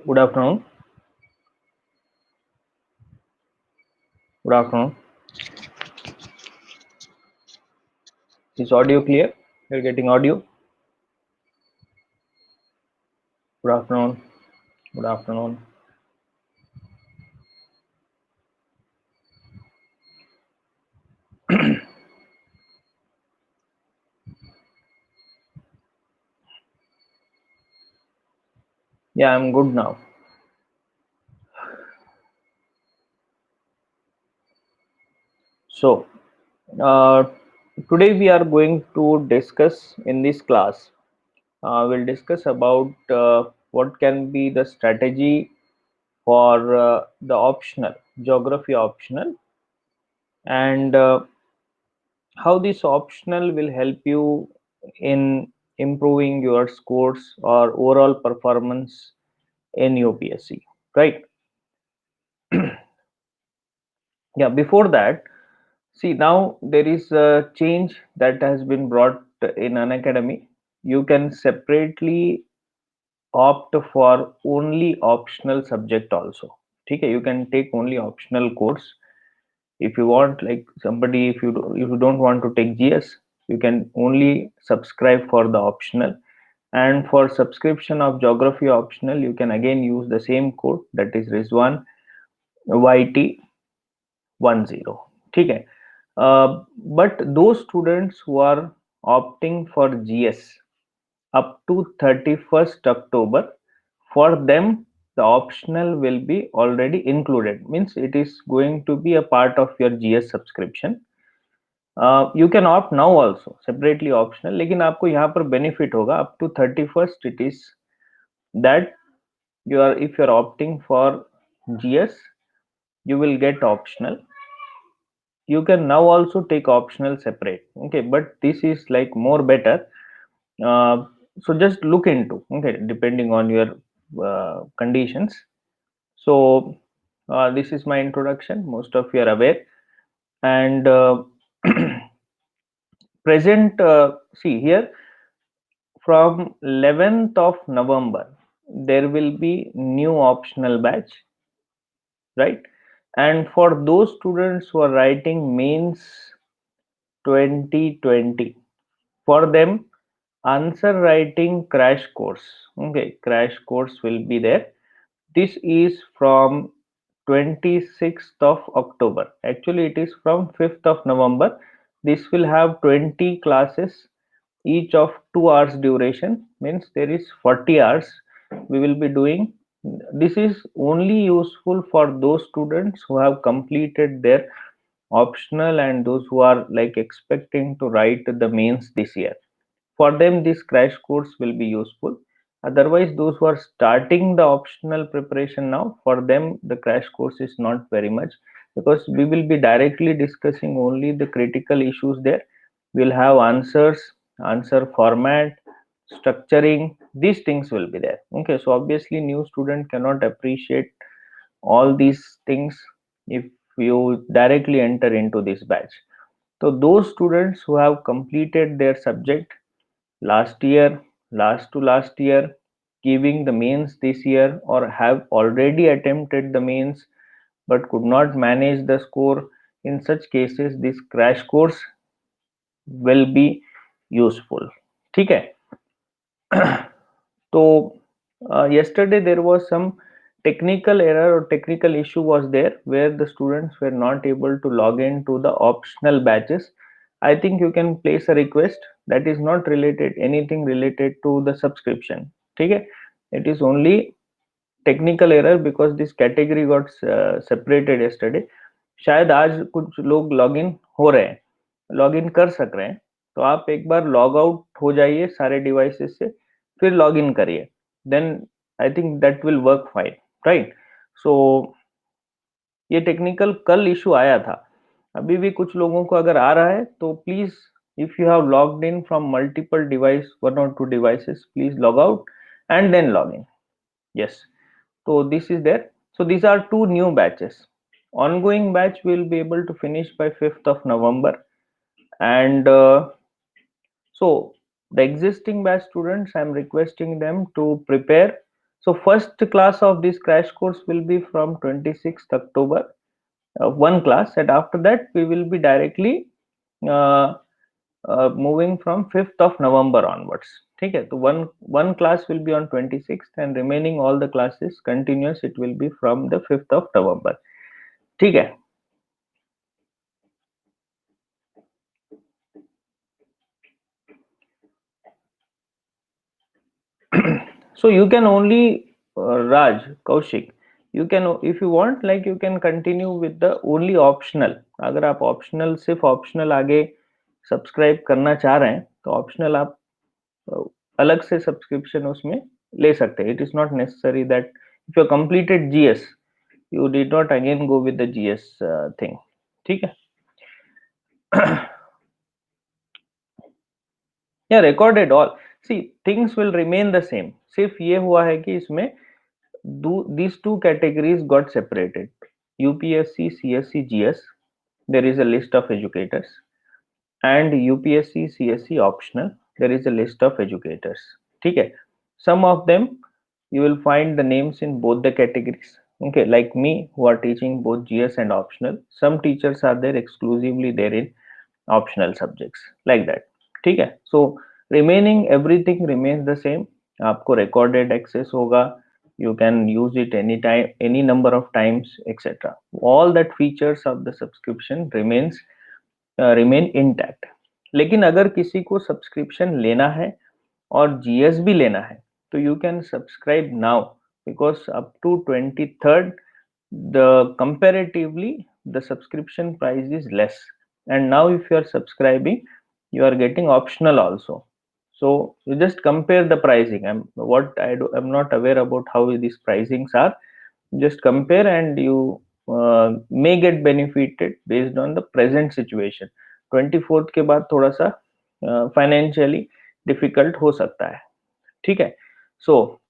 Good afternoon. Good afternoon. Is audio clear? You're getting audio? Good afternoon. Good afternoon. Yeah, I'm good now. So, uh, today we are going to discuss in this class. We'll discuss about what can be the strategy for the optional, geography optional, and how this optional will help you in improving your scores or overall performance in UPSC, right? Yeah, before that, see, now there is a change that has been brought in an academy. You can separately opt for only optional subject also. Okay, you can take only optional course if you want. Like somebody, if you don't want to take GS, you can only subscribe for the optional. And for subscription of geography optional, you can again use the same code, that is Rizwan YT10. ठीक है. But those students who are opting for GS up to 31st October, for them the optional will be already included, means it is going to be a part of your GS subscription. You can opt now also separately optional, लेकिन आपको यहाँ पर benefit होगा up to 31st. It is that if you are opting for GS, you will get optional. You can now also take optional separate, okay, but this is like more better. uh, so just look into, okay, depending on your conditions. So this is my introduction, most of you are aware. And present, see here, from 11th of November there will be new optional batch, right? And for those students who are writing mains 2020, for them answer writing crash course, okay, crash course will be there. This is from 26th of October. Actually it is from 5th of November. This will have 20 classes, each of 2 hours duration, means there is 40 hours we will be doing. This is only useful for those students who have completed their optional and those who are like expecting to write the mains this year. For them this crash course will be useful. Otherwise, those who are starting the optional preparation now, for them the crash course is not very much, because we will be directly discussing only the critical issues there. We'll have answers, answer format, structuring, these things will be there. Okay, so obviously new student cannot appreciate all these things if you directly enter into this batch. So those students who have completed their subject last year, last to last year, giving the mains this year, or have already attempted the mains but could not manage the score, in such cases this crash course will be useful. ठीक है. So yesterday there was some technical error or technical issue was there where the students were not able to log in to the optional batches. I think you can place a request, that is not related anything related to the subscription. ठीक है. It is only technical error because this category got separated yesterday. शायद आज कुछ लोग login हो रहे हैं, login कर सक रहे हैं, तो आप एक बार लॉग आउट हो जाइए सारे डिवाइसेस से, फिर लॉगिन करिए, then I think that will work fine, right? So ये टेक्निकल कल इशू आया था, अभी भी कुछ लोगों को अगर आ रहा है तो please, if you have logged in from multiple device, 1 or 2 devices, please log out and then log in. Yes, so this is there. So these are 2 new batches. Ongoing batch will be able to finish by 5th of November. And so the existing batch students, I am requesting them to prepare So first class of this crash course will be from 26th October, one class, and after that we will be directly uh, moving from 5th of November onwards. ठीक है, तो one class will be on 26th and remaining all the classes continuous, it will be from the 5th of November. ठीक है. So you can only Raj, Kaushik, you can, if you want, like you can continue with the only optional. अगर आप optional, सिर्फ optional आगे subscribe करना चाह रहे हैं तो ऑप्शनल आप अलग से सब्सक्रिप्शन उसमें ले सकते हैं. It is not necessary that if you completed GS you did not again go with the GS thing. ठीक है. Yeah, recorded all. See, things will remain the same. सिर्फ ये हुआ है कि इसमें these two categories got separated. UPSC, CSC, GS. There is a list of educators, and UPSC, CSC optional. There is a list of educators. ठीक है. Some of them you will find the names in both the categories. Okay, like me, who are teaching both GS and optional. Some teachers are there exclusively there in optional subjects, like that. ठीक है. So remaining everything remains the same. आपको recorded access होगा, you can use it anytime, any number of times, etc. All that features of the subscription remain intact. लेकिन अगर किसी को subscription लेना है और जीएस भी लेना है तो you can subscribe now, because up to 23rd the comparatively the subscription price is less, and now if you are subscribing you are getting optional also. So you just compare the pricing. I'm not aware about how these pricings are. Just compare and you may get benefited based on the present situation. 24th के बाद थोड़ा सा financially difficult हो सकता है. ठीक है. So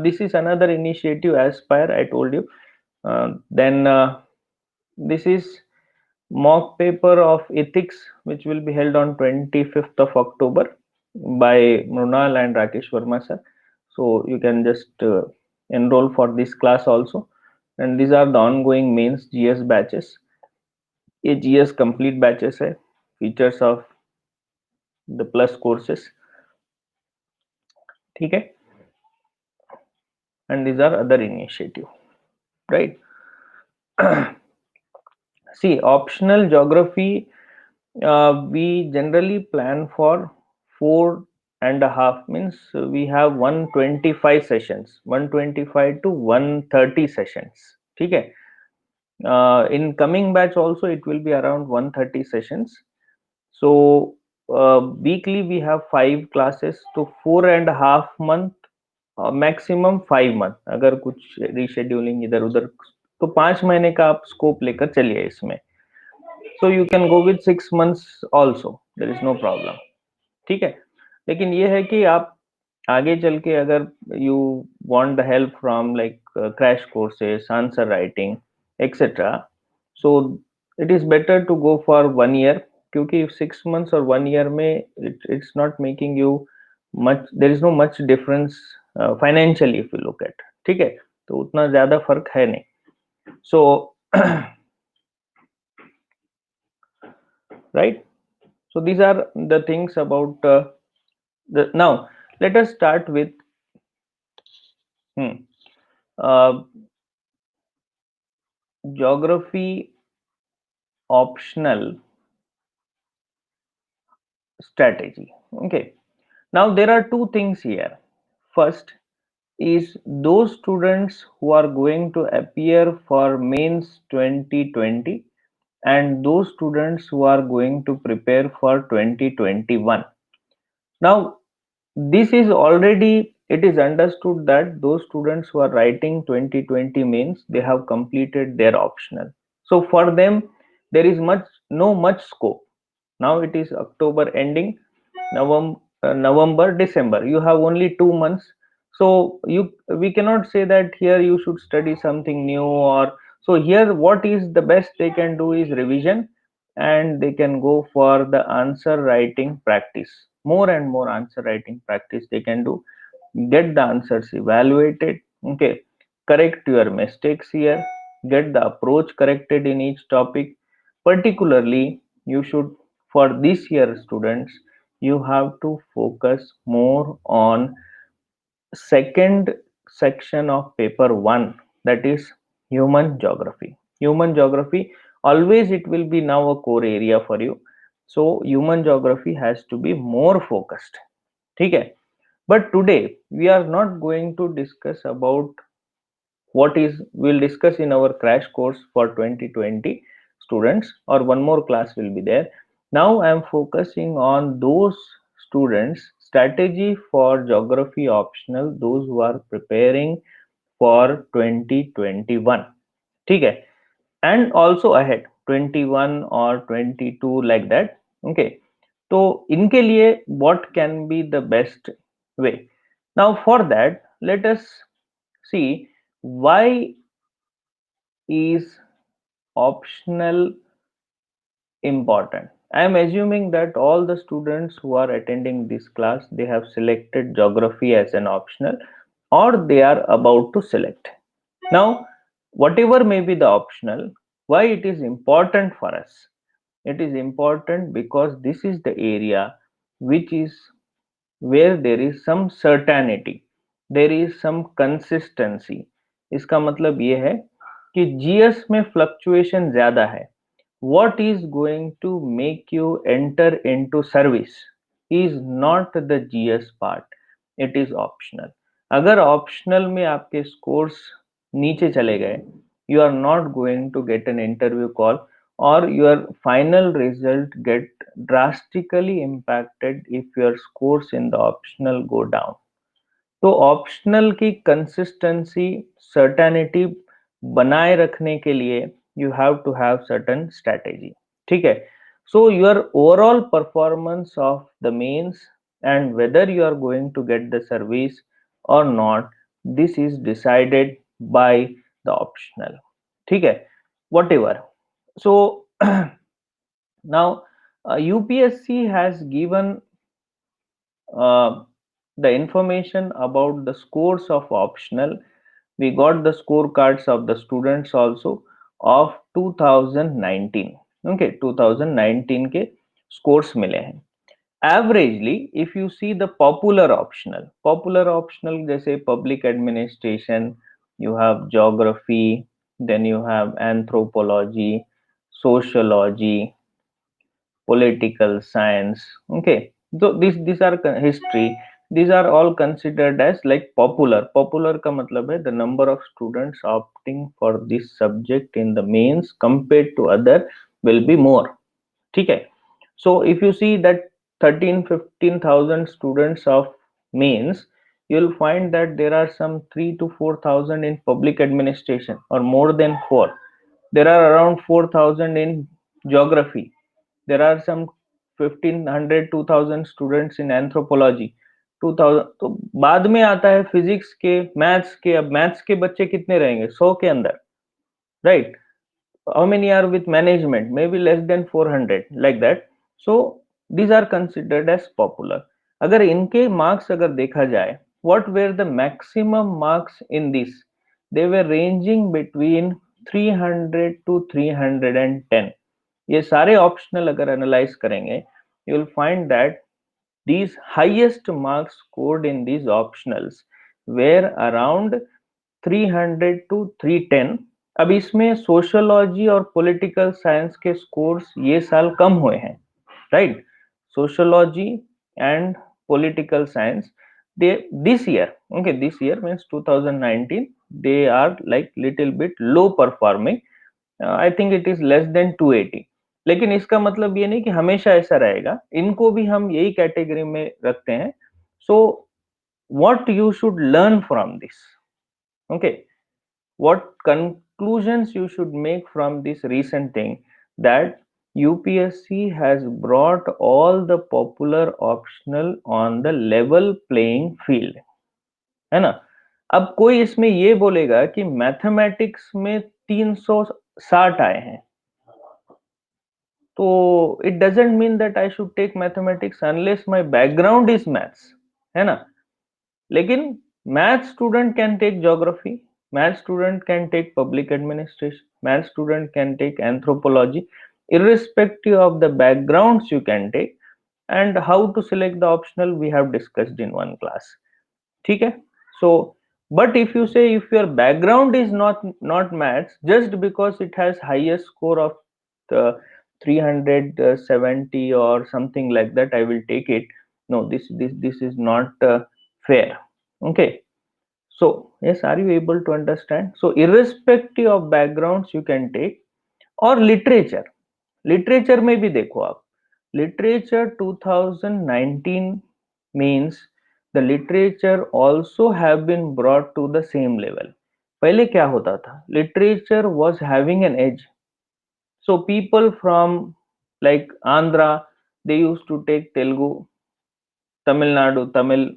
this is another initiative Aspire, I told you. Then this is mock paper of ethics which will be held on 25th of October by Mrunal and Rakesh Verma sir. So you can just enroll for this class also. And these are the ongoing mains GS batches. ये GS complete batches है, features of the plus courses. ठीक है. And these are other initiative, right? See, optional geography, we generally plan for 4.5, means we have 125 sessions, 125 to 130 sessions. ठीक है. In coming batch also it will be around 130 sessions. So weekly we have 5 classes, तो 4.5 month, maximum 5 month. अगर कुछ rescheduling इधर उधर तो 5 महीने का आप स्कोप लेकर चलिए इसमें. So you can go with 6 months also, there is no problem. ठीक है. लेकिन ये है कि आप आगे चल के अगर you want the help from like crash courses, answer writing etcetera, so it is better to go for 1 year, क्योंकि 6 months और 1 year में it's not making you much, there is no much difference financially if you look at. ठीक है. तो उतना ज्यादा फर्क है नहीं. So right, so these are the things about now let us start with uh, geography optional strategy. Okay, now there are two things here. First is those students who are going to appear for mains 2020 and those students who are going to prepare for 2021. Now this is already, it is understood that those students who are writing 2020 mains, they have completed their optional. So for them there is much scope. Now it is October ending, November, December, you have only 2 months. So we cannot say that here you should study something new, or so here what is the best they can do is revision, and they can go for the answer writing practice. More and more answer writing practice they can do. get the answers evaluated, okay, correct your mistakes here, get the approach corrected in each topic. Particularly, you should, for this year students, you have to focus more on second section of paper 1, that is human geography. Human geography, always it will be now a core area for you, so human geography has to be more focused. Okay, but today we are not going to discuss about what is, we'll discuss in our crash course for 2020 students, or one more class will be there. Now I am focusing on those students, strategy for geography optional, those who are preparing for 2021. ठीक है, and also ahead 21 or 22 like that. Okay, तो इनके लिए what can be the best way? Now for that, let us see why is optional important. I am assuming that all the students who are attending this class, they have selected geography as an optional, or they are about to select. Now, whatever may be the optional, why it is important for us? It is important because this is the area which is where there is some certainty, there is some consistency. इसका मतलब ये है कि GS में fluctuation ज्यादा है. What is going to make you enter into service is not the GS part, it is optional. अगर optional में आपके स्कोर्स नीचे चले गए, you are not going to get an interview call, or your final result get drastically impacted if your scores in the optional go down. तो optional की consistency, certainty बनाए रखने के लिए you have to have certain strategy. ठीक है, so your overall performance of the mains and whether you are going to get the service और not, this is decided by the optional. ठीक है, whatever. So now UPSC has given the information about the scores of optional. We got the scorecards of the students also of 2019. Okay, 2019 के scores मिले हैं. Averagely, if you see the popular optional जैसे public administration, you have geography, then you have anthropology, sociology, political science. Okay, so these are history, these are all considered as like popular का मतलब है the number of students opting for this subject in the mains compared to other will be more. ठीक है, so if you see that 13-15,000 students of mains, you'll find that there are some 3 to 4,000 in public administration, or more than 4. There are around 4,000 in geography. There are some 1500 2000 students in anthropology. 2000 तो बाद में आता है physics के, maths के. अब maths के बच्चे कितने रहेंगे 100 के अंदर, right? How many are with management? Maybe less than 400, like that. So these are considered as popular. अगर इनके मार्क्स अगर देखा जाए, what were the maximum marks in this? They were ranging between 300 to 310. ये सारे ऑप्शनल अगर analyse करेंगे, you will find that these highest marks scored in these optionals were around 300 to 310. अब इसमें सोशोलॉजी और पॉलिटिकल साइंस के scores ये साल कम हुए हैं, right? Sociology and political science, they this year, okay, this year means 2019, they are like little bit low performing. I think it is less than 280. लेकिन इसका मतलब ये नहीं कि हमेशा ऐसा रहेगा, इनको भी हम यही कैटेगरी में रखते हैं. So what you should learn from this, okay, what conclusions you should make from this recent thing, that UPSC has brought all the popular optional on the level playing field, है ना? अब कोई इसमें ये बोलेगा कि मैथमेटिक्स में 360 आए हैं, तो it doesn't mean that I should take mathematics unless my background is maths, है ना? लेकिन math student can take geography, math student can take public administration, math student can take anthropology, irrespective of the backgrounds you can take, and how to select the optional we have discussed in one class. ठीक है. So but if you say if your background is not maths, just because it has highest score of 370 or something like that, I will take it. No, this is not fair. Okay. So yes, are you able to understand? So irrespective of backgrounds you can take. और literature, literature में भी देखो आप, literature 2019 means the literature also have been brought to the same level. पहले क्या होता था, literature was having an edge, so people from like Andhra, they used to take Telugu, Tamil Nadu Tamil,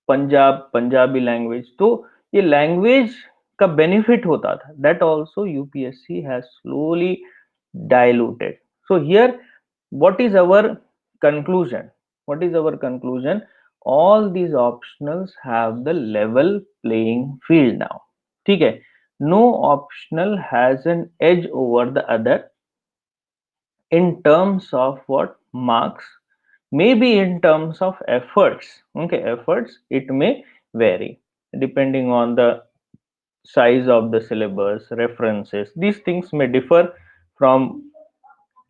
Punjab Punjabi language, तो ये language का benefit होता था, that also UPSC has slowly diluted. So here what is our conclusion, what is our conclusion, all these optionals have the level playing field now. ठीक है, no optional has an edge over the other in terms of what marks, maybe in terms of efforts. Okay, efforts it may vary depending on the size of the syllabus, references, these things may differ from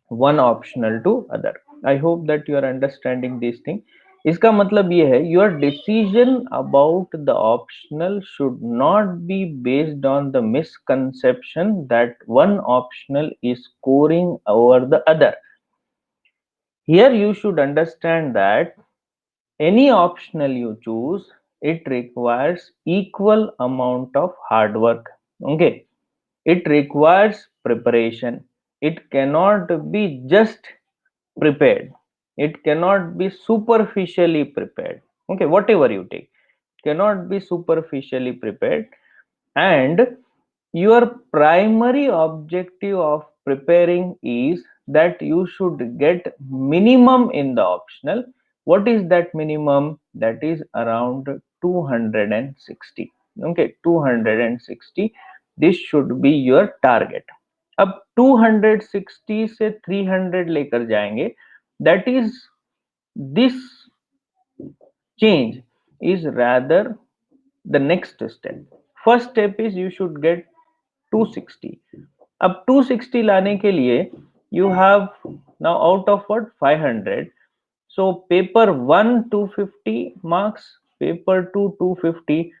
one optional to other. I hope that you are understanding these things. इसका मतलब ये है your decision about the optional should not be based on the misconception that one optional is scoring over the other. Here you should understand that any optional you choose, it requires equal amount of hard work. Okay, it requires preparation. It cannot be just prepared, it cannot be superficially prepared. Okay, whatever you take cannot be superficially prepared. And your primary objective of preparing is that you should get minimum in the optional. What is that minimum? That is around 260. Okay, 260, this should be your target. अब 260 से 300 लेकर जाएंगे, that is this change is rather the next step. First step is you should get 260. अब 260 लाने के लिए you have now out of what 500, so paper 1 250 marks, paper 2 250.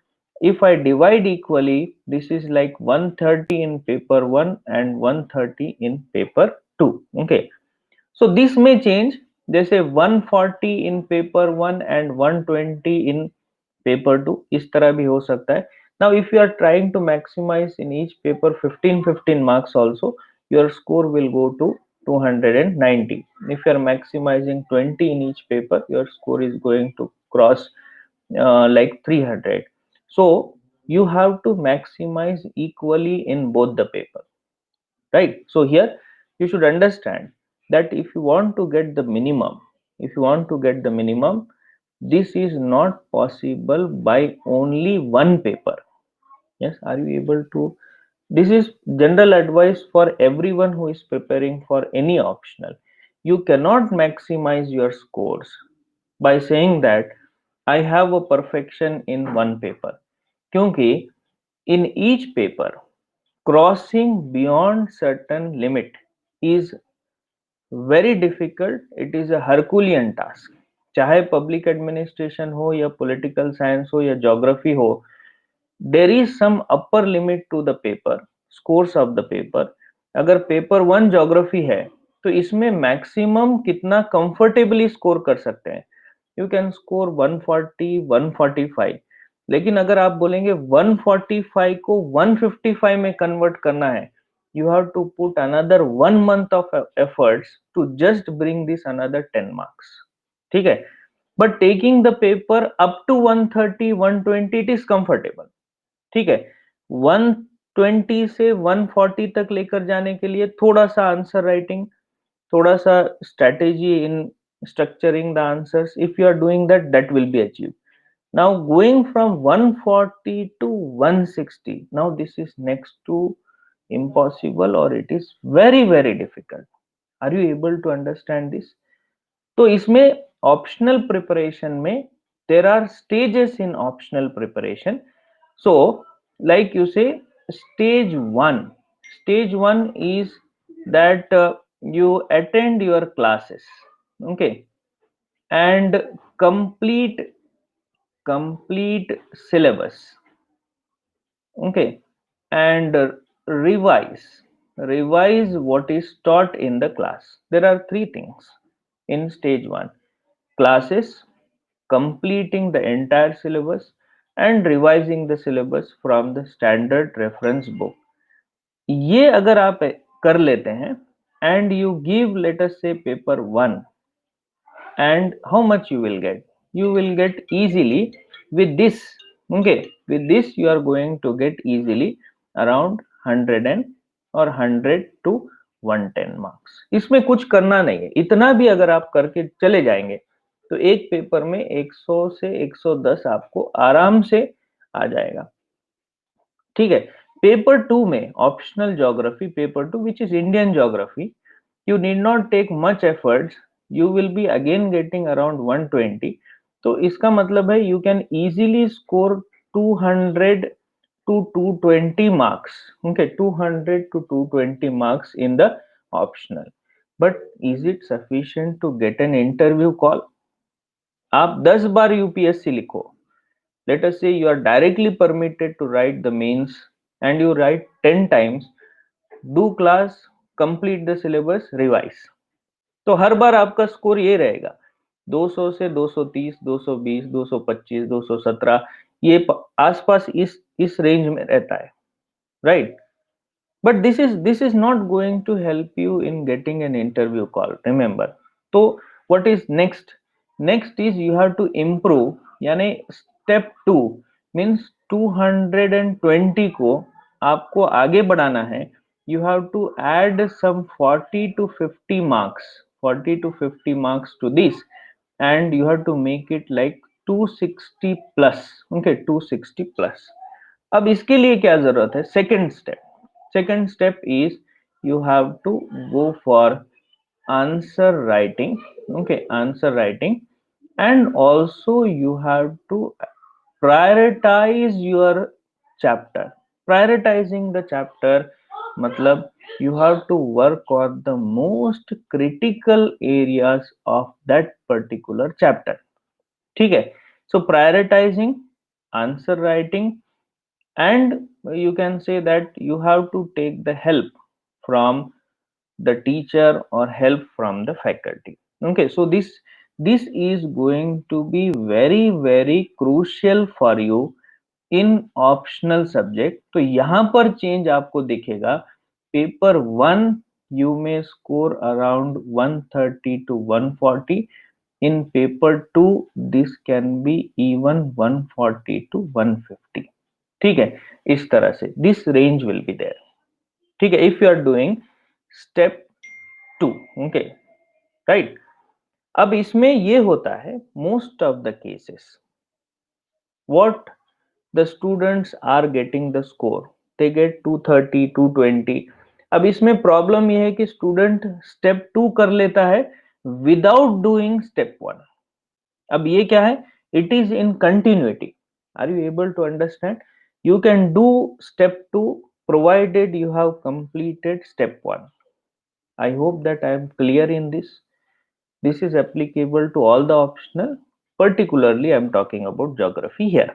If I divide equally, this is like 130 in paper 1 and 130 in paper 2. Okay, so this may change, जैसे 140 in paper 1 and 120 in paper 2, इस तरह भी हो सकता है. Now if you are trying to maximize in each paper 15 marks also, your score will go to 290. If you are maximizing 20 in each paper, your score is going to cross like 300. So you have to maximize equally in both the paper, right? So here you should understand that if you want to get the minimum, if you want to get the minimum, this is not possible by only one paper. Yes, are you able to? This is general advice for everyone who is preparing for any optional. You cannot maximize your scores by saying that I have a perfection in one paper, क्योंकि in each paper crossing beyond certain limit is very difficult. It is a Herculean task. चाहे public administration हो या political science हो या geography हो, there is some upper limit to the paper, scores of the paper. अगर paper 1 geography है तो इसमें मैक्सिमम कितना कंफर्टेबली स्कोर कर सकते हैं, यू कैन स्कोर 140 145. लेकिन अगर आप बोलेंगे 145 को 155 में कन्वर्ट करना है, you have to put another 1 month of efforts to just bring this another 10 marks. ठीक है, but taking the paper up to 130 120 it is comfortable. ठीक है, 120 से 140 तक लेकर जाने के लिए थोड़ा सा आंसर राइटिंग, थोड़ा सा strategy in structuring the answers, if you are doing that, that will be achieved. Now going from 140 to 160, now this is next to impossible, or it is very very difficult. Are you able to understand this? तो इसमें optional preparation में there are stages in optional preparation. So like you say, stage 1 is that you attend your classes, okay, and complete syllabus, okay, and revise what is taught in the class. There are three things in stage 1: classes, completing the entire syllabus, and revising the syllabus from the standard reference book. ये अगर आप कर लेते हैं, and you give, let us say, paper 1, and how much you will get? You will get easily with this, okay, with this you are going to get easily around 100 and or 100 to 110 marks. इसमें कुछ करना नहीं है, इतना भी अगर आप करके चले जाएंगे तो एक पेपर में 100 से 110 आपको आराम से आ जाएगा. ठीक है. पेपर 2 में optional geography paper 2 which is Indian geography, you need not take much efforts, you will be again getting around 120. तो इसका मतलब है you can easily score 200 to 220 marks, okay, 200 to 220 marks in the optional. But is it sufficient to get an interview call? आप 10 बार UPSC लिखो, let us say you are directly permitted to write the mains, and you write 10 times, do class, complete the syllabus, revise. तो हर बार आपका score ये रहेगा 200 से 230, 220, 225, 217, ये आसपास इस रेंज में रहता है, right? But this is not going to help you in getting an interview call, remember. तो what is next? Next is you have to improve, यानी स्टेप 2 मीन्स 220 को आपको आगे बढ़ाना है. You have to add some 40 to 50 marks, 40 to 50 marks to this, and you have to make it like 260 plus, okay, 260 plus. अब इसके लिए क्या जरूरत है? Second step is you have to go for answer writing, okay, answer writing, and also you have to prioritize your chapter. Prioritizing the chapter मतलब you have to work on the most critical areas of that particular chapter. ठीक है. So prioritizing, answer writing, and you can say that you have to take the help from the teacher or help from the faculty. Okay, so this is going to be very very crucial for you in optional subject. तो यहाँ पर change आपको दिखेगा. Paper 1 you may score around 130 to 140. In paper 2 this can be even 140 to 150. ठीक है, इस तरह से this range will be there. ठीक है, if you are doing step 2, okay, right. अब इसमें ये होता है most of the cases what the students are getting the score, they get 230 220. अब इसमें प्रॉब्लम ये है कि स्टूडेंट स्टेप 2 कर लेता है विदाउट डूइंग स्टेप 1. अब ये क्या है? It is in continuity. Are you able to understand? You can do step 2 provided you have completed step 1. I hope that I am clear in this. This is applicable to all the optional, particularly I am talking about geography here.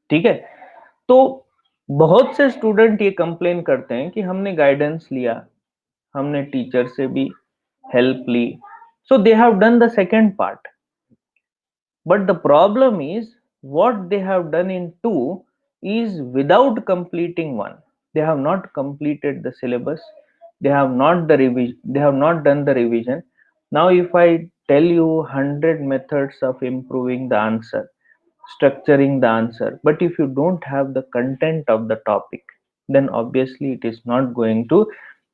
ठीक है. तो बहुत से student ये complain करते हैं कि हमने गाइडेंस लिया, हमने टीचर से भी हेल्प ली, so they have done the second part, but the problem is what they have done in 2 is without completing 1. They have not completed the syllabus, they have not the revision, they have not done the revision. Now if I tell you 100 methods of improving the answer, structuring the answer, but if you don't have the content of the topic, then obviously it is not going to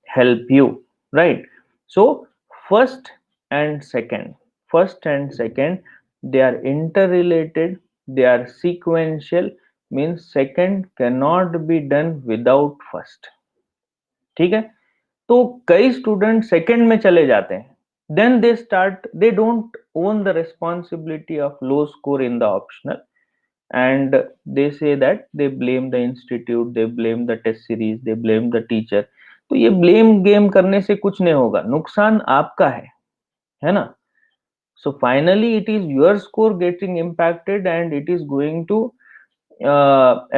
help you, right? So first and second, first and second, they are interrelated, they are sequential, means second cannot be done without first. ठीक है, तो कई student second में चले जाते हैं, then they don't own the responsibility of low score in the optional, and they say that they blame the institute, they blame the test series, they blame the teacher. तो ये blame game करने से कुछ नहीं होगा, नुकसान आपका है ना. So finally it is your score getting impacted and it is going to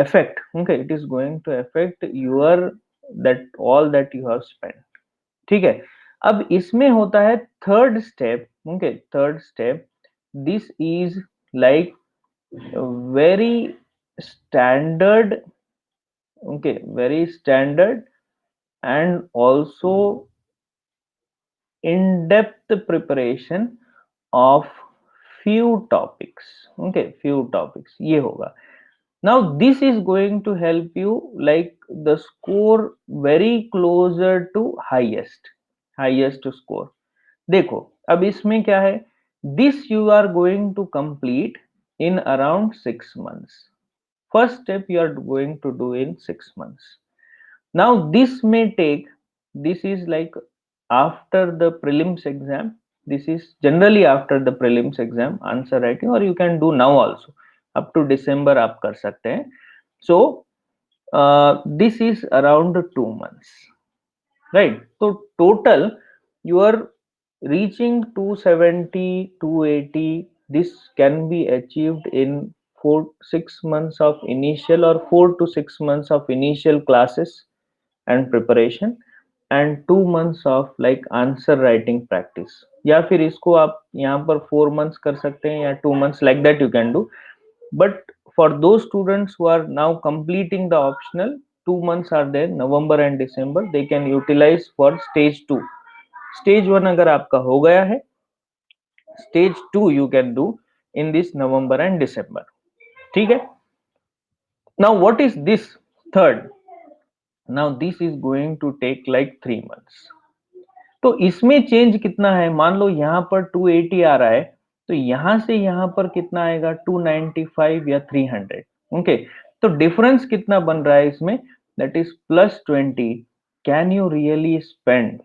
affect, okay, it is going to affect your that all that you have spent. ठीक है, अब इसमें होता है third step. Okay, third step, this is like very standard, okay, very standard and also in-depth preparation of few topics. Okay, few topics ये होगा. Now this is going to help you like the score very closer to highest score. देखो अब इसमें क्या है, this you are going to complete in around 6 months. First step you are going to do in 6 months. Now this may take, this is like after the prelims exam, this is generally after the prelims exam answer writing, or you can do now also, up to December आप कर सकते हैं. So this is around 2 months, right? So total you are reaching 270 280, this can be achieved in 4 6 months of initial, or 4 to 6 months of initial classes and preparation, and 2 months of like answer writing practice, या फिर इसको आप यहाँ पर 4 months कर सकते हैं या 2 months, like that you can do. But for those students who are now completing the optional, 2 months are there, November and December, they can utilize for stage 2. Stage 1 अगर आपका हो गया है, stage 2 you can do in this November and December. ठीक है. Now what is this third? Now this is going to take like 3 months. तो इसमें change कितना है, मान लो यहाँ पर 280 आ रहा है, तो यहां से यहाँ पर कितना आएगा, 295 या 300. ओके, तो डिफरेंस कितना बन रहा है इसमें, that is +20. Can you really spend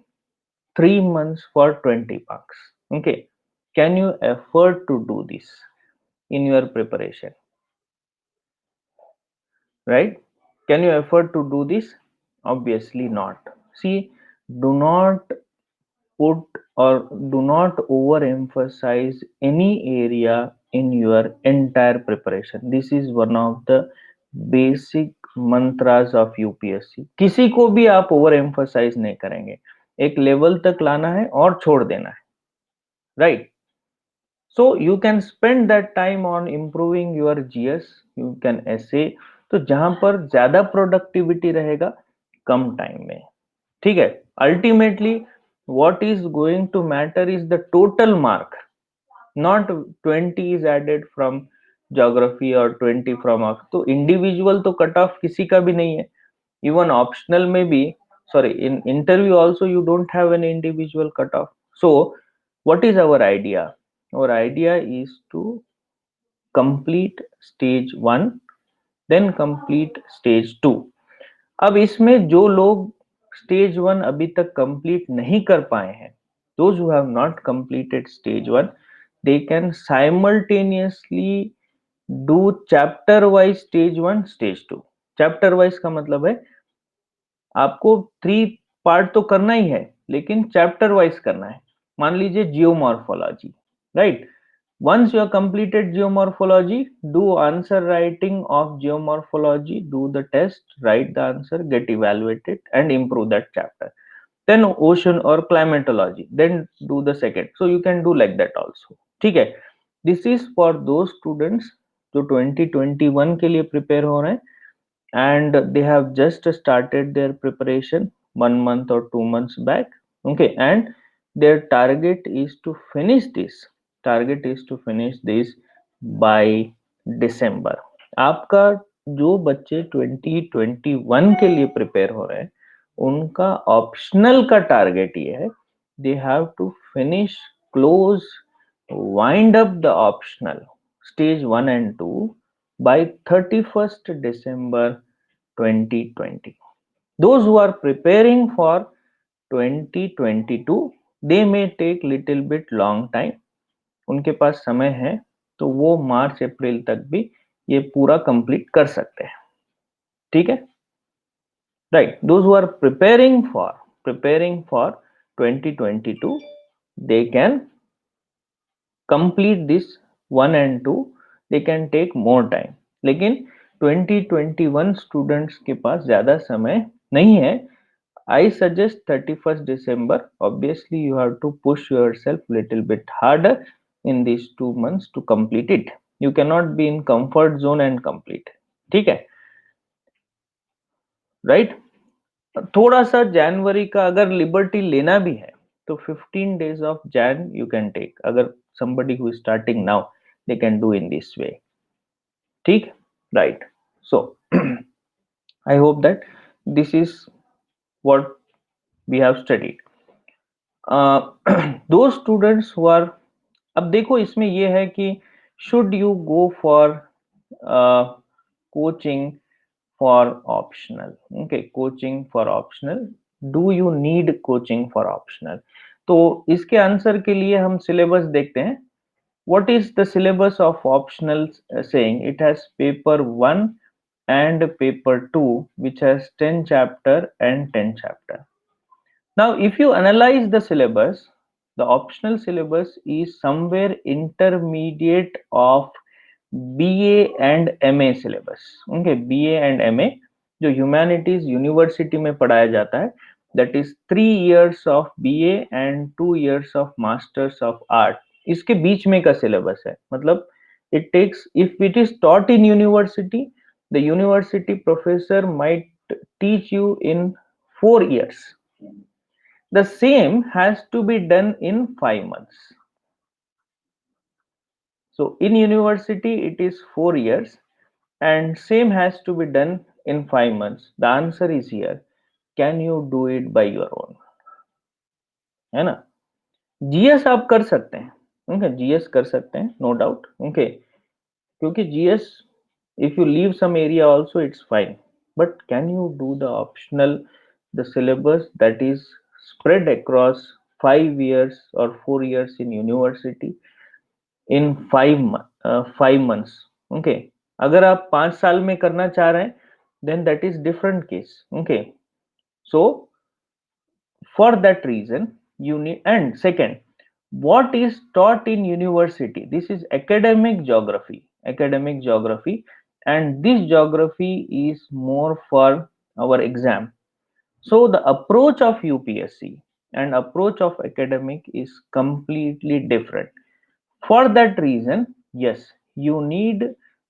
3 months for 20 marks? Okay, can you afford to do this in your preparation, right? Can you afford to do this? Obviously not. See, do not put or do not overemphasize any area in your entire preparation. This is one of the basic mantras of UPSC. किसी को भी आप over emphasise नहीं करेंगे, एक level तक लाना है और छोड़ देना है, right? So you can spend that time on improving your GS, you can essay, तो जहां पर ज्यादा प्रोडक्टिविटी रहेगा कम टाइम में. ठीक है, ultimately what is going to matter is the total mark, not 20 is added from geography or 20 from off. तो individual तो कट ऑफ किसी का भी नहीं है, इवन ऑप्शनल में भी, sorry, in interview also you don't have an individual cutoff. So what is our idea? Our idea is to complete stage 1, then complete stage 2. अब इसमें जो लोग स्टेज 1 अभी तक कंप्लीट नहीं कर पाए हैं, those who have not completed stage 1, they can simultaneously do chapter wise stage 1 stage 2. Chapter wise का मतलब है आपको 3 पार्ट तो करना ही है, लेकिन चैप्टर वाइज करना है. मान लीजिए geomorphology, right? Once you have completed geomorphology, do answer writing of geomorphology, do the test, write the answer, get evaluated and improve that chapter. Then ocean or climatology, then do the second. So you can do like that also. ठीक है, this is for those students जो 2021 के लिए prepare हो रहे हैं and they have just started their preparation 1 month or 2 months back. Okay, and their target is to finish this by December. आपका जो बच्चे 2021 के लिए प्रिपेयर हो रहे हैं उनका ऑप्शनल का टारगेट ये है, they have to finish, close, wind up the optional, stage 1 and 2 by 31st December 2020. Those who are preparing for 2022, they may take little bit long time. उनके पास समय है तो वो मार्च अप्रैल तक भी ये पूरा कंप्लीट कर सकते हैं. ठीक है, right. Those who are preparing for 2022, they can complete this 1 and 2. they can take more time. लेकिन 2021 स्टूडेंट्स के पास ज्यादा समय नहीं है. I suggest 31st December. Obviously, you have to push yourself little bit harder in these 2 months to complete it. You cannot be in comfort zone and complete. ठीक है, right? थोड़ा सा जनवरी का अगर लिबर्टी लेना भी है तो 15 days of Jan you can take. अगर somebody who is starting now, they can do in this way. ठीक, right? So I hope that this is what we have studied. Those students who are, अब देखो इसमें ये है कि should you go for coaching for optional. Okay, coaching for optional. Do you need coaching for optional? तो इसके answer के लिए हम सिलेबस देखते हैं. What is the syllabus of optional? Saying it has paper 1 and paper 2, which has 10 chapter and 10 chapter. Now, if you analyze the syllabus, the optional syllabus is somewhere intermediate of BA and MA syllabus. Okay, BA and MA जो humanities university में पढ़ाया जाता है, that is 3 years of BA and 2 years of masters of art. इसके बीच में का syllabus है. मतलब it takes, if it is taught in university, the university professor might teach you in 4 years. The same has to be done in 5 months. So in university it is 4 years and same has to be done in 5 months. The answer is here. Can you do it by your own? है ना? GS आप कर सकते हैं. Okay, GS कर सकते हैं, no doubt. Okay, क्योंकि GS if you leave some area also it's fine, but can you do the optional, the syllabus that is spread across 5 years or 4 years in university in 5 months? Okay, अगर आप 5 साल में करना चाह रहे हैं then that is different case. Okay, so for that reason you need. And second, what is taught in university? This is academic geography. Academic geography, and this geography is more for our exam. So the approach of UPSC and approach of academic is completely different. For that reason, yes, you need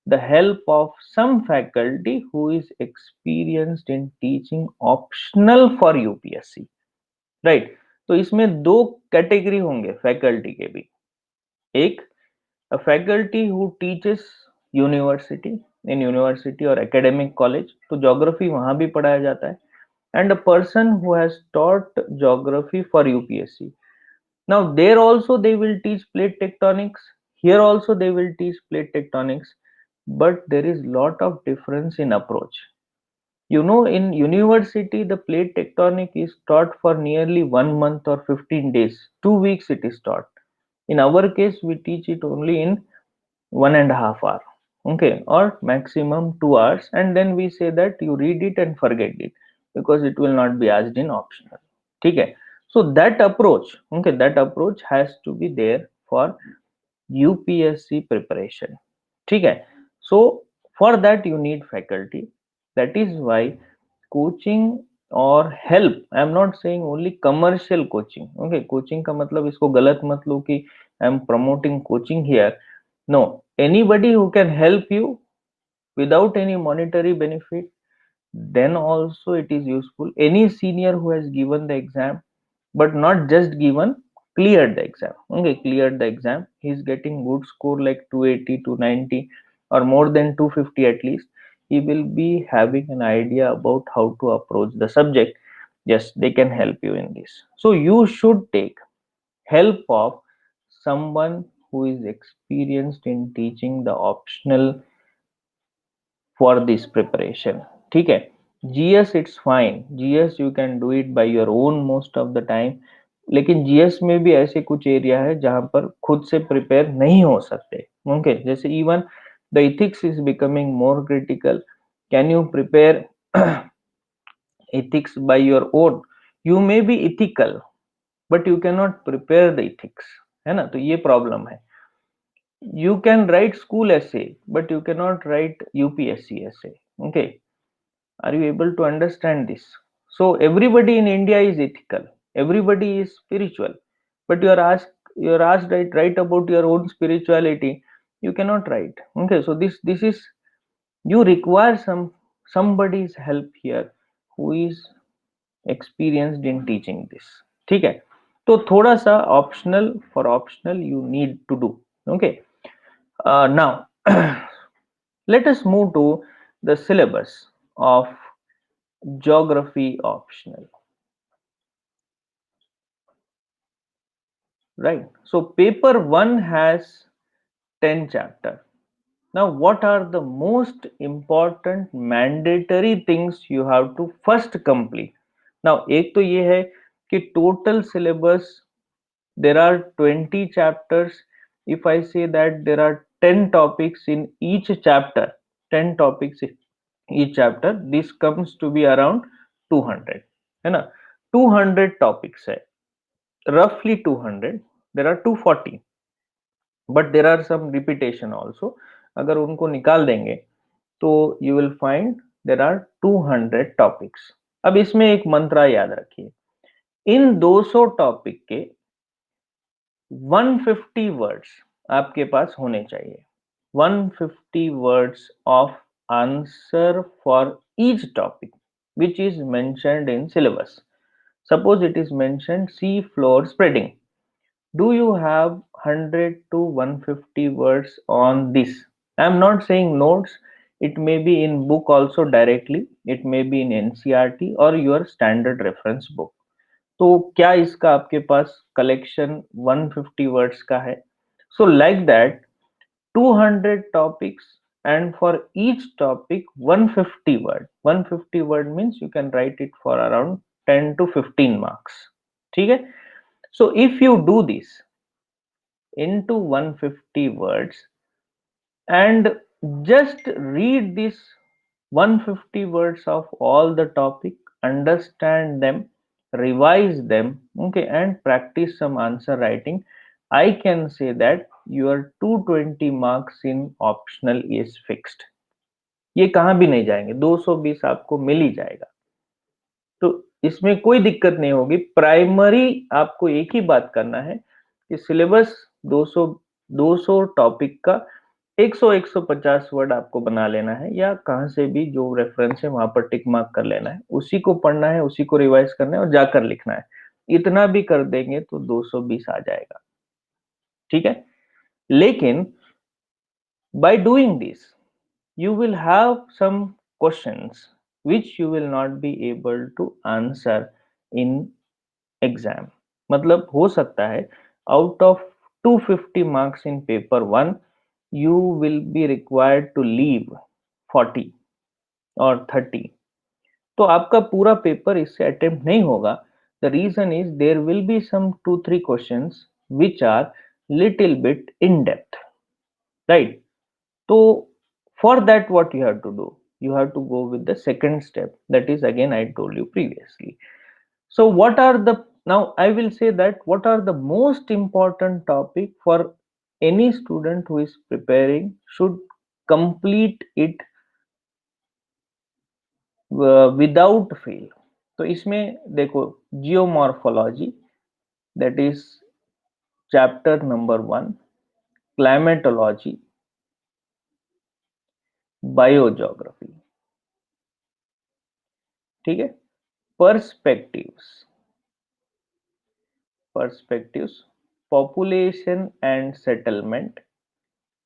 the help of some faculty who is experienced in teaching optional for UPSC. Right, तो इसमें दो category होंगे faculty के भी. एक, a faculty who teaches university, in university or academic college, तो geography वहां भी पढ़ाया जाता है. And a person who has taught geography for UPSC. Now there also they will teach plate tectonics. Here also they will teach plate tectonics, but there is lot of difference in approach. You know, in university, the plate tectonic is taught for nearly 1 month or 15 days. 2 weeks it is taught. In our case, we teach it only in 1.5 hour. Okay, or maximum 2 hours, and then we say that you read it and forget it because it will not be asked in optional. Okay, so that approach, okay, that approach has to be there for UPSC preparation. Okay, so for that you need faculty. That is why coaching or help, I am not saying only commercial coaching. Okay, coaching का मतलब इसको गलत मत लो कि I am promoting coaching here. No, anybody who can help you without any monetary benefit, then also it is useful. Any senior who has given the exam, but not just given, cleared the exam. Okay, cleared the exam, he is getting good score like 280, 290 or more than 250 at least. He will be having an idea about how to approach the subject. Yes, they can help you in this. So you should take help of someone who is experienced in teaching the optional for this preparation. ठीक है, GS it's fine, GS you can do it by your own most of the time, लेकिन GS में भी ऐसे कुछ area है जहां पर खुद से प्रिपेयर नहीं हो सकते. ओके, जैसे even the ethics is becoming more critical. Can you prepare ethics by your own? You may be ethical but you cannot prepare the ethics, है ना. तो ये प्रॉब्लम है. You can write school essay but you cannot write UPSC essay. Okay, are you able to understand this? So everybody in India is ethical, everybody is spiritual, but you are asked write about your own spirituality, you cannot write. Okay, so this is, you require somebody's help here who is experienced in teaching this. ठीक है, तो थोड़ा सा optional, for optional you need to do. Okay, now let us move to the syllabus of geography optional. Right, so paper 1 has 10 chapter. Now what are the most important mandatory things you have to first complete? Now एक तो ये है कि total syllabus there are 20 chapters. If I say that there are 10 topics in each chapter, 10 topics in each chapter, this comes to be around 200, है ना. 200 topics है, roughly 200. There are 240 but there are some repetition also. अगर उनको निकाल देंगे तो you will find there are 200 topics. अब इसमें एक मंत्रा याद रखिए, इन 200 टॉपिक के 150 वर्ड्स आपके पास होने चाहिए. 150 words of answer for each topic which is mentioned in syllabus. Suppose it is mentioned sea floor spreading. Do you have 100 to 150 words on this? I am not saying notes. It may be in book also directly. It may be in NCERT or your standard reference book. तो क्या इसका आपके पास collection 150 words का है? So like that 200 topics and for each topic 150 word. 150 word means you can write it for around 10 to 15 marks. ठीक है? So if you do this into 150 words and just read this 150 words of all the topic, understand them, revise them, okay, and practice some answer writing, I can say that your 220 marks in optional is fixed. ये कहाँ भी नहीं जाएंगे, 220 आपको मिल ही जाएगा. तो इसमें कोई दिक्कत नहीं होगी. प्राइमरी आपको एक ही बात करना है कि सिलेबस 200 टॉपिक का 100-150 वर्ड आपको बना लेना है, या कहां से भी जो रेफरेंस है वहां पर टिक मार्क कर लेना है, उसी को पढ़ना है, उसी को रिवाइज करना है और जाकर लिखना है. इतना भी कर देंगे तो 220 आ जाएगा. ठीक है, लेकिन by doing this you will have some questions which you will not be able to answer in exam. मतलब हो सकता है out of 250 marks in paper 1 you will be required to leave 40 or 30. तो आपका पूरा पेपर इससे attempt नहीं होगा. The reason is there will be some 2-3 questions which are little bit in depth, right? So for that what you have to do, you have to go with the second step, that is again I told you previously. So what are the, now I will say that what are the most important topic for any student who is preparing should complete it without fail. तो इसमें देखो, geomorphology, that is chapter number 1, climatology, biogeography. ठीक है, perspectives, population and settlement,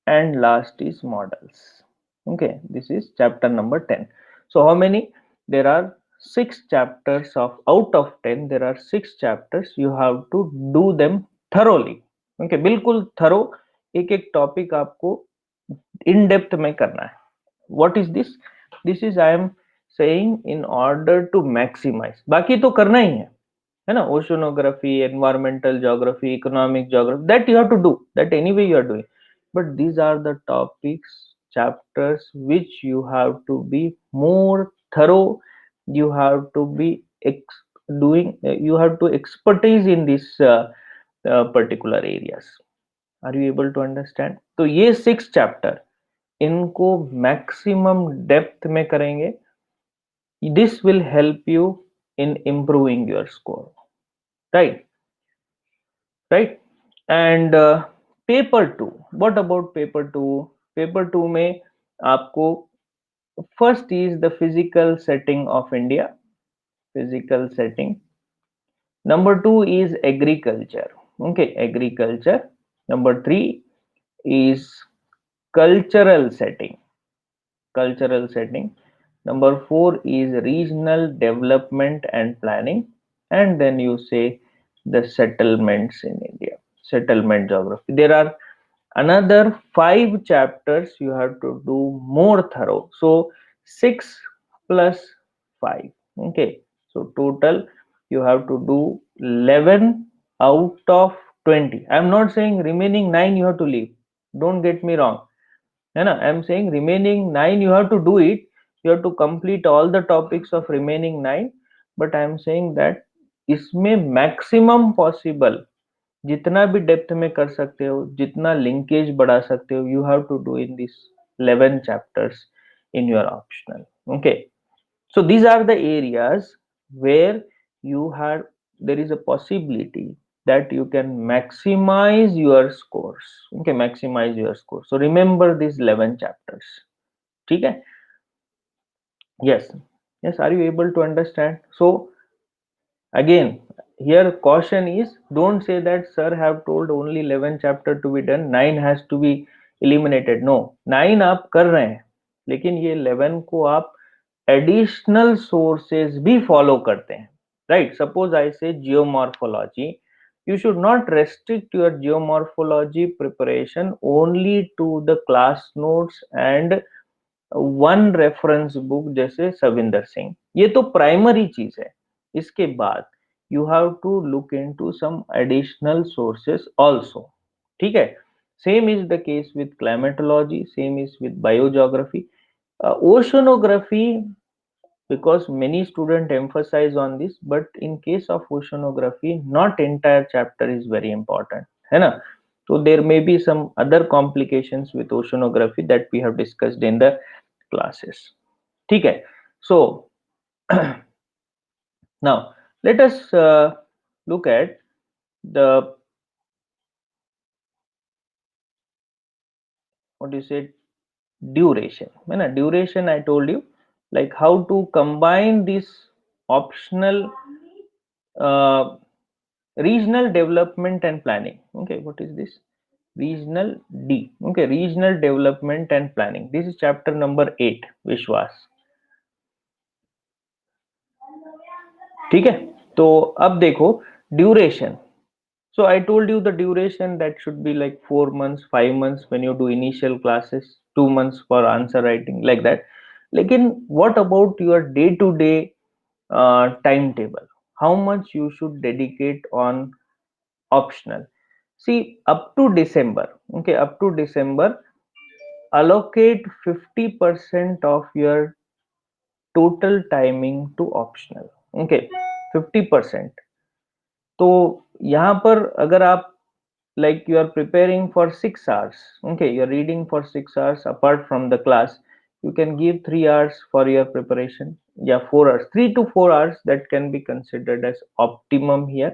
and last is models. Okay, this is chapter number 10. So how many? There are 6 chapters. Of out of 10 there are 6 chapters. You have to do them thoroughly. Okay, बिल्कुल thorough. एक एक topic आपको in depth में करना है. What is this? This is I am saying in order to maximise. बाकी तो करना ही है ना, oceanography, environmental geography, economic geography, that you have to do, that anyway you are doing. But these are the topics, chapters which you have to be more thorough. You have to be you have to expertise in this particular areas. Are you able to understand? तो ये 6 chapter इनको maximum depth में करेंगे. This will help you in improving your score, right? Right. And paper two, what about paper two? Paper two में आपको first is the physical setting of India, physical setting. Number two is agriculture. Okay, agriculture. Number three is cultural setting, cultural setting. Number 4 is regional development and planning. And then you say the settlements in India, settlement geography. There are another 5 chapters you have to do more thorough. So 6 plus 5. Okay, so total you have to do 11 out of 20. I am not saying remaining 9 you have to leave, don't get me wrong, है ना. आई am saying remaining 9 you have to do it, you have to complete all the topics of remaining 9. But I am saying that इसमें maximum possible जितना भी depth में कर सकते हो, जितना लिंकेज बढ़ा सकते हो, you have to do in this 11 chapters in your optional. Okay, so these are the areas where you had there is a possibility that you can maximize your scores. Okay, maximize your scores. So remember these 11 chapters. Okay. Yes. Yes. Are you able to understand? So again, here caution is, don't say that sir have told only 11 chapter to be done, 9 has to be eliminated. No, 9 आप कर रहे हैं, लेकिन ये 11 को आप additional sources भी follow करते हैं, राइट? सपोज आई से geomorphology, you should not restrict your geomorphology preparation only to the class notes and one reference book जैसे सविंदर सिंह. ये तो प्राइमरी चीज है. इसके बाद you have to look into some additional sources also. ठीक है. Same is the case with climatology, same is with biogeography, oceanography, because many students emphasize on this, but in case of oceanography not entire chapter is very important, है ना. So there may be some other complications with oceanography that we have discussed in the classes. ठीक है. So now let us look at the, what you say, duration, है ना. Duration I told you, like how to combine this optional uh, regional development and planning. Okay, what is this? Regional D. Okay, regional development and planning. This is chapter number 8, Vishwas. ठीक है. तो अब देखो duration. So I told you the duration that should be like 4 months, 5 months when you do initial classes, 2 months for answer writing, like that. लेकिन what about your day-to-day timetable? How much you should dedicate on optional? See, up to December, okay, up to December, allocate 50% of your total timing to optional. Okay, 50%. तो यहाँ पर अगर आप like you are preparing for 6 hours, okay, you're reading for 6 hours apart from the class, you can give 3 hours for your preparation. Yeah, 4 hours, 3 to 4 hours, that can be considered as optimum here.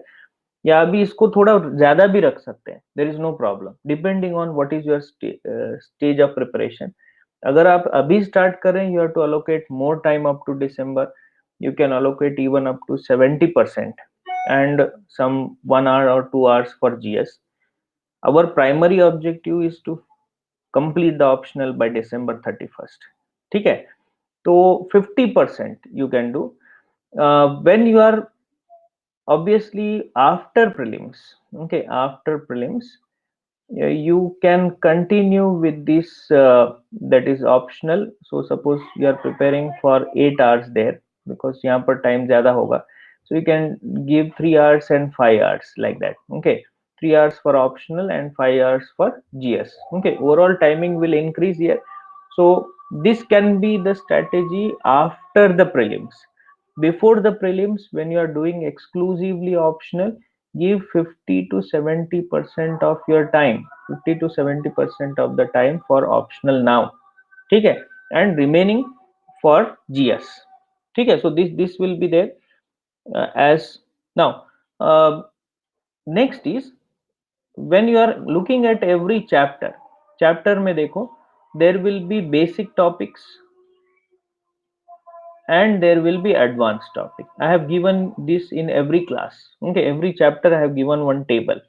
या अभी इसको थोड़ा ज्यादा भी रख सकते हैं, there is no problem, depending on what is your stage of preparation. अगर आप अभी स्टार्ट करें, you have to allocate more time up to December. You can allocate even up to 70% and some 1 hour or 2 hours for GS. Our primary objective is to complete the optional by December 31st. ठीक है. तो 50% you can do when you are obviously after prelims. Okay, after prelims, you can continue with this, that is optional. So suppose you are preparing for 8 hours there, because यहाँ पर time ज़्यादा होगा, so you can give 3 hours and 5 hours like that. Okay, 3 hours for optional and 5 hours for GS. Okay, overall timing will increase here. So this can be the strategy after the prelims. Before the prelims, when you are doing exclusively optional, give 50 to 70% of your time, 50 to 70% of the time for optional now. ठीक है, and remaining for GS. ठीक है, so this will be there as now. uh, Next is, when you are looking at every chapter में देखो, there will be basic topics and there will be advanced topic. I have given this in every class. Okay, every chapter I have given one table.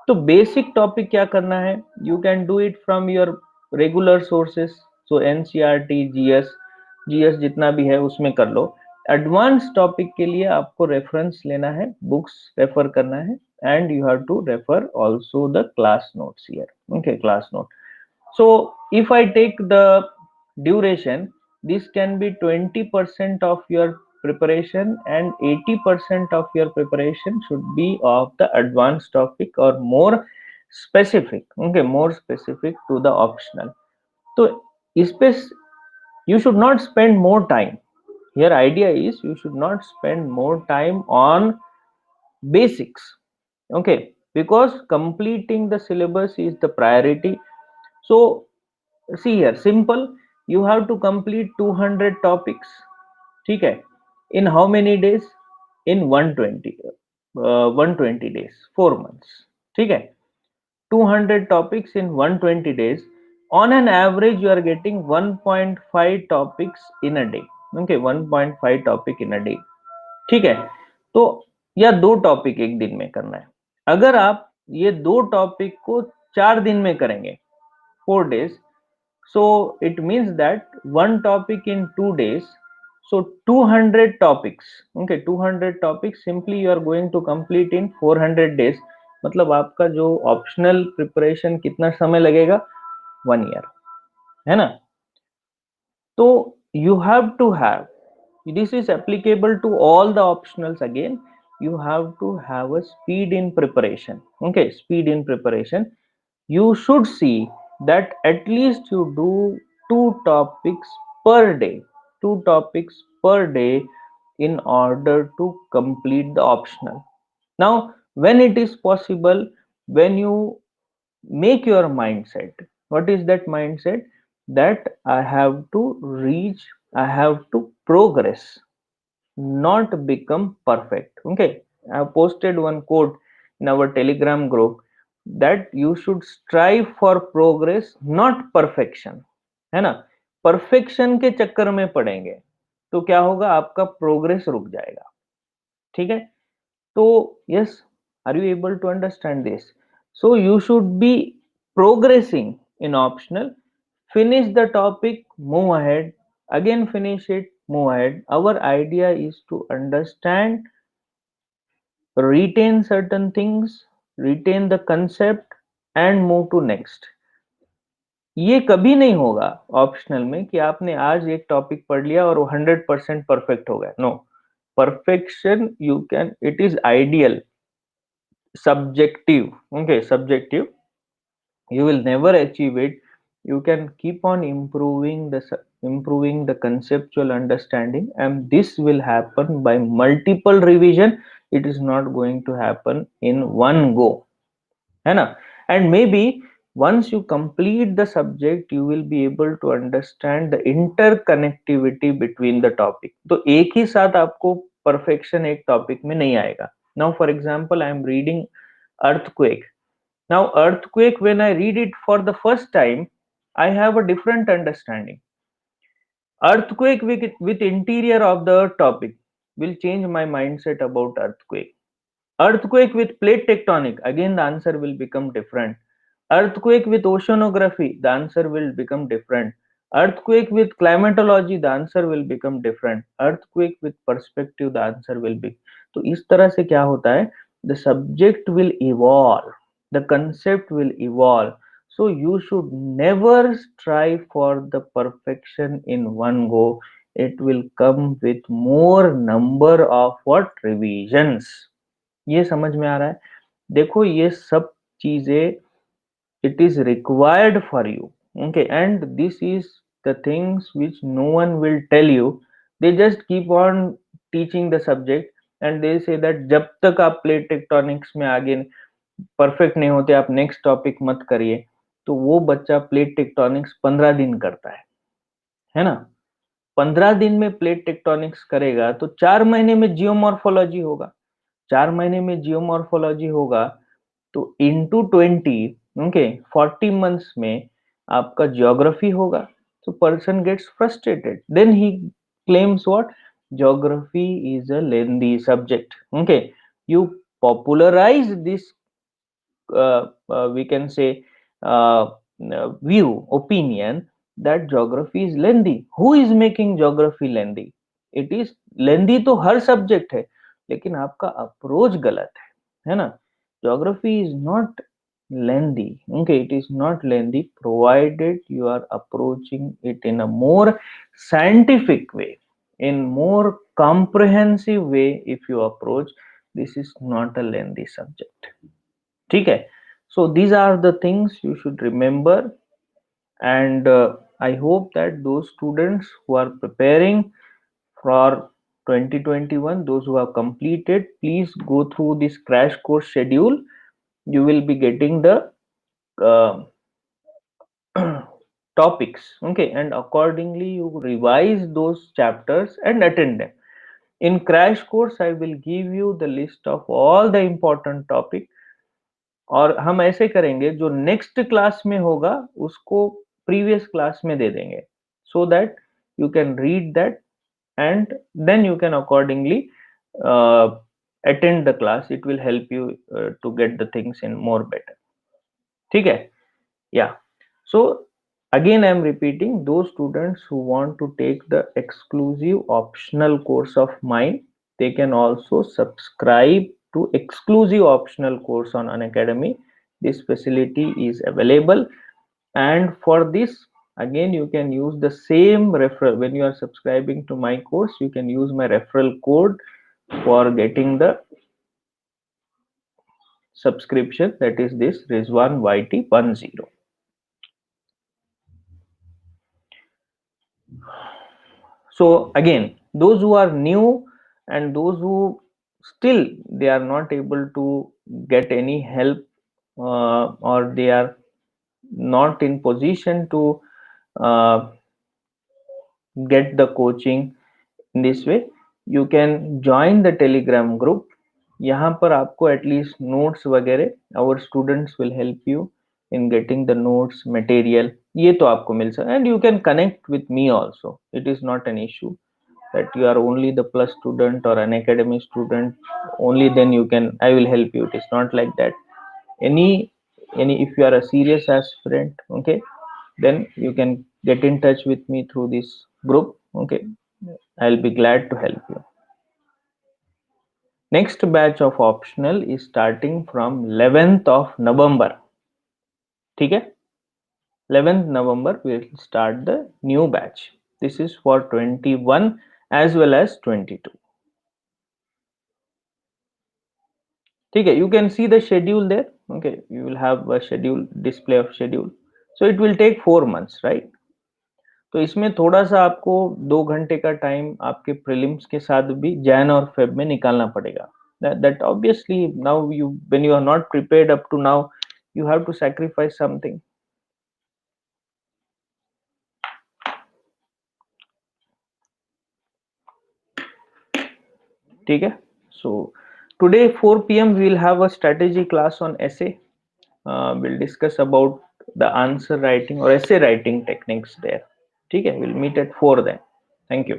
तो basic topic क्या करना है, you can do it from your regular sources, so NCERT, GS, GS जितना भी है उसमें कर लो. Advance topic के लिए आपको रेफरेंस लेना है, बुक्स रेफर करना है, and you have to refer also the class notes here. Okay, class note. So if I take the duration, this can be 20% of your preparation and 80% of your preparation should be of the advanced topic or more specific. Okay, more specific to the optional. So you should not spend more time. Here idea is you should not spend more time on basics. Okay, because completing the syllabus is the priority. So see here, simple, you have to complete 200 topics. ठीक है, in how many days? In 120, 120 days, 4 months. ठीक है, 200 topics in 120 days. On an average you are getting 1.5 topics in a day. Okay, 1.5 topic in a day. ठीक है, तो या दो topic एक दिन में करना है. अगर आप ये दो टॉपिक को 4 दिन में करेंगे, 4 days, so it means that one topic in 2 days, so 200 topics. Okay, 200 topics simply you are going to complete in 400 days. मतलब आपका जो ऑप्शनल प्रिपरेशन कितना समय लगेगा, 1 year, है ना. तो you have to have, this is applicable to all the optionals again, you have to have a speed in preparation. Okay, speed in preparation. You should see that at least you do two topics per day, two topics per day, in order to complete the optional. Now when it is possible, when you make your mindset, what is that mindset, that I have to reach, I have to progress, not become perfect. Okay, I have posted one quote in our telegram group, that you should strive for progress, not perfection. है ना, perfection के चक्कर में पड़ेंगे तो क्या होगा, आपका प्रोग्रेस रुक जाएगा. ठीक है, तो yes, are you able to understand this? So you should be progressing in optional. Finish the topic, move ahead, again finish it, move ahead. Our idea is to understand, retain certain things, retain the concept, and move to next. ये कभी नहीं होगा optional में कि आपने आज एक topic पढ़ लिया और वो 100% परफेक्ट हो गया. No, perfection you can, it is ideal, subjective. Okay, subjective, you will never achieve it. You can keep on improving the conceptual understanding, and this will happen by multiple revision. It is not going to happen in one go, है ना. And maybe once you complete the subject, you will be able to understand the interconnectivity between the topic. तो एक ही साथ आपको perfection एक topic में नहीं आएगा. Now for example, I am reading earthquake. Now earthquake, when I read it for the first time, I have a different understanding. Earthquake with interior of the topic will change my mindset about earthquake. Earthquake with plate tectonic, again the answer will become different. Earthquake with oceanography, the answer will become different. Earthquake with climatology, the answer will become different. Earthquake with perspective, the answer will be. तो इस तरह से क्या होता है, the subject will evolve. the concept will evolve. So you should never strive for the perfection in one go. It will come with more number of what revisions. ये समझ में आ रहा है? देखो ये सब चीजें it is required for you, okay, and this is the things which no one will tell you. They just keep on teaching the subject and they say that जब तक आप प्लेट टेक्टोनिक्स में आगे परफेक्ट नहीं होते आप next topic मत करिए. तो वो बच्चा प्लेट टेक्टोनिक्स 15 दिन करता है ना. 15 दिन में प्लेट टेक्टोनिक्स करेगा तो 4 महीने में जियोमॉर्फोलॉजी होगा. 4 महीने में जियोमॉर्फोलॉजी होगा तो इंटू 20, ओके, 40 मंथ्स में आपका ज्योग्राफी होगा. तो person gets frustrated, then he claims what, geography is a lengthy subject. Okay, you popularize this we can say view opinion that geography is lengthy. Who is making geography lengthy? It is lengthy तो हर subject है, लेकिन आपका approach गलत है ना. Geography is not lengthy, okay, it is not lengthy provided you are approaching it in a more scientific way, in more comprehensive way. If you approach, this is not a lengthy subject. ठीक है. So these are the things you should remember, and I hope that those students who are preparing for 2021, those who have completed, please go through this crash course schedule. You will be getting the uh, topics, okay, and accordingly you revise those chapters and attend them. In crash course I will give you the list of all the important topics, और हम ऐसे करेंगे जो next class में होगा उसको previous class में दे देंगे, so that you can read that and then you can accordingly attend the class. It will help you to get the things in more better. ठीक है. Yeah. So again I am repeating, those students who want to take the exclusive optional course of mine, they can also subscribe to exclusive optional course on Unacademy. This facility is available, and for this again you can use the same referral. When you are subscribing to my course, you can use my referral code for getting the subscription, that is this Rizwan YT10. So again, those who are new and those who still they are not able to get any help, or they are not in position to uh, get the coaching in this way, you can join the Telegram group. यहाँ पर आपको at least notes वगैरह our students will help you in getting the notes material, ये तो आपको मिल सकता है. And you can connect with me also, it is not an issue that you are only the plus student or an academy student, only then you can, I will help you. It is not like that. Any if you are a serious aspirant, okay, then you can get in touch with me through this group, okay. I'll be glad to help you. Next batch of optional is starting from 11th of November. ठीक है. 11th November we'll start the new batch. This is for 21 as well as 22. ठीक है. You can see the schedule there, okay. You will have a schedule, display of schedule. So it will take 4 months, right? तो इसमें थोड़ा सा आपको 2 घंटे का time आपके प्रीलिम्स के साथ भी जैन और फेब में निकालना पड़ेगा. That obviously now you, when you are not prepared up to now, you have to sacrifice something. ठीक है. So today 4 p.m. we will have a strategy class on essay. We'll discuss about the answer writing or essay writing techniques there. ठीक है. We'll meet at 4 then. Thank you.